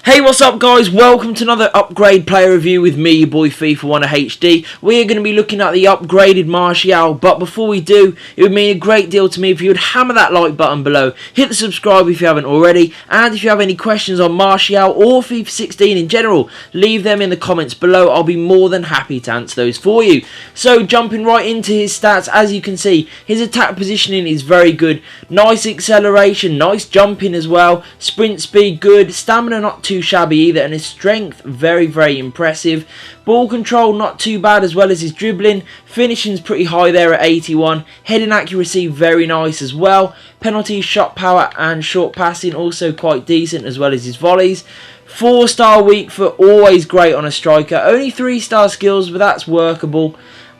Hey, what's up guys? Welcome to another upgrade player review with me, your boy FIFA 1 HD. We are going to be looking at the upgraded Martial, but before we do, it would mean a great deal to me if you would hammer that like button below, hit the subscribe if you haven't already, and if you have any questions on Martial or FIFA 16 in general, leave them in the comments below. I'll be more than happy to answer those for you. So jumping right into his stats, as you can see, his attack positioning is very good, nice acceleration, nice jumping as well, sprint speed good, stamina not too shabby either, and his strength very impressive. Ball control not too bad, as well as his dribbling. Finishing's pretty high there at 81. Heading accuracy very nice as well. Penalties, shot power and short passing also quite decent, as well as his volleys. 4-star weak foot, always great on a striker. Only 3-star skills, but that's workable.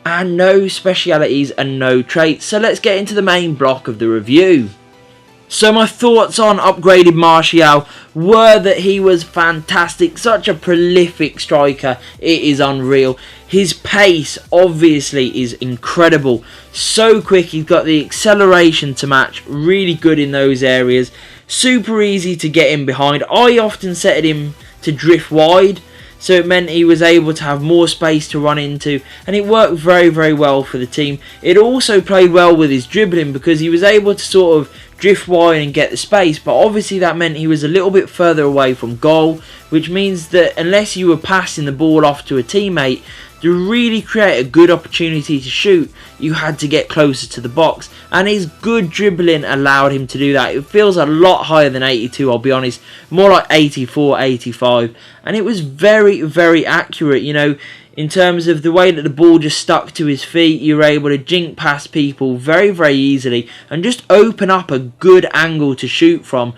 And no specialities and no traits. So let's get into the main block of the review. So my thoughts on upgraded Martial were that he was fantastic, such a prolific striker, it is unreal. His pace obviously is incredible, so quick, he's got the acceleration to match, really good in those areas, super easy to get in behind. I often set him to drift wide, so it meant he was able to have more space to run into, and it worked very well for the team. It also played well with his dribbling because he was able to sort of drift wide and get the space, but obviously that meant he was a little bit further away from goal, which means that unless you were passing the ball off to a teammate, to really create a good opportunity to shoot, you had to get closer to the box, and his good dribbling allowed him to do that. It feels a lot higher than 82, I'll be honest, more like 84, 85, and it was very accurate, you know, in terms of the way that the ball just stuck to his feet. You were able to jink past people very easily and just open up a good angle to shoot from,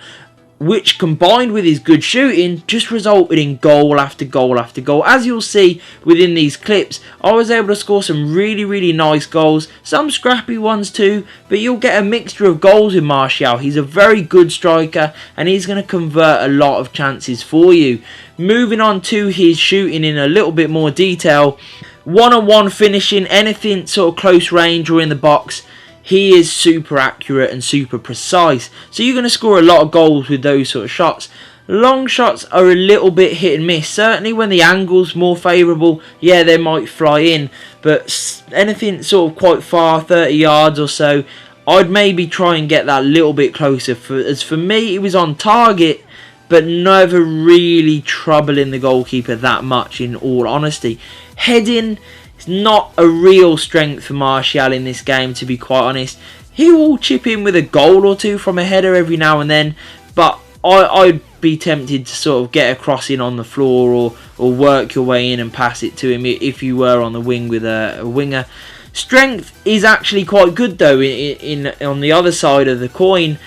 which combined with his good shooting just resulted in goal after goal after goal. As you'll see within these clips, I was able to score some really nice goals, some scrappy ones too, but you'll get a mixture of goals in Martial. He's a very good striker and he's going to convert a lot of chances for you. Moving on to his shooting in a little bit more detail, one-on-one finishing, anything sort of close range or in the box, he is super accurate and super precise, so you're going to score a lot of goals with those sort of shots. Long shots are a little bit hit and miss, certainly when the angle's more favourable, yeah, they might fly in, but anything sort of quite far, 30 yards or so, I'd maybe try and get that little bit closer. As for me, it was on target, but never really troubling the goalkeeper that much, in all honesty. Heading, it's not a real strength for Martial in this game, to be quite honest. He will chip in with a goal or two from a header every now and then, but I'd be tempted to sort of get a crossing on the floor or work your way in and pass it to him if you were on the wing with a winger. Strength is actually quite good though on the other side of the coin.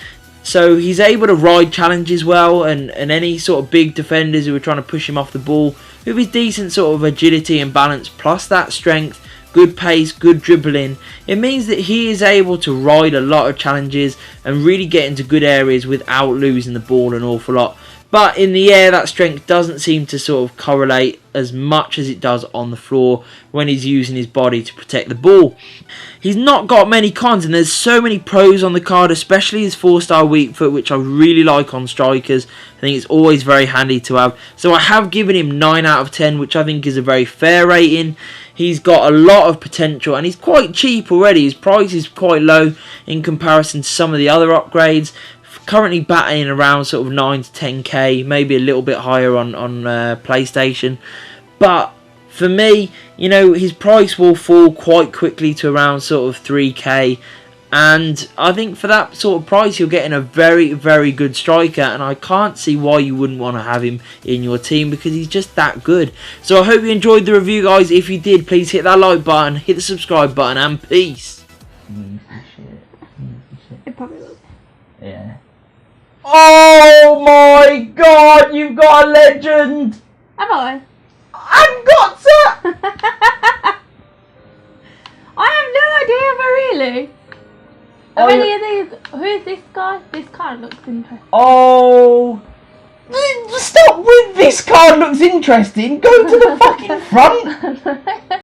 So he's able to ride challenges well, and any sort of big defenders who are trying to push him off the ball, with his decent sort of agility and balance, plus that strength, good pace, good dribbling, it means that he is able to ride a lot of challenges and really get into good areas without losing the ball an awful lot. But in the air, that strength doesn't seem to sort of correlate as much as it does on the floor when he's using his body to protect the ball. He's not got many cons, and there's so many pros on the card, especially his 4-star weak foot, which I really like on strikers. I think it's always very handy to have. So I have given him 9 out of 10, which I think is a very fair rating. He's got a lot of potential, and he's quite cheap already. His price is quite low in comparison to some of the other upgrades. Currently batting around sort of 9 to 10k, maybe a little bit higher on PlayStation. But for me, you know, his price will fall quite quickly to around sort of 3k. And I think for that sort of price, you're getting a very good striker. And I can't see why you wouldn't want to have him in your team, because he's just that good. So I hope you enjoyed the review, guys. If you did, please hit that like button, hit the subscribe button, and peace. It probably will. Yeah. Oh my god, you've got a legend! Have I? I've got to! I have no idea, but really. How many of these? Who is this guy? This card looks interesting. Oh! Stop with this card looks interesting! Go to the fucking front!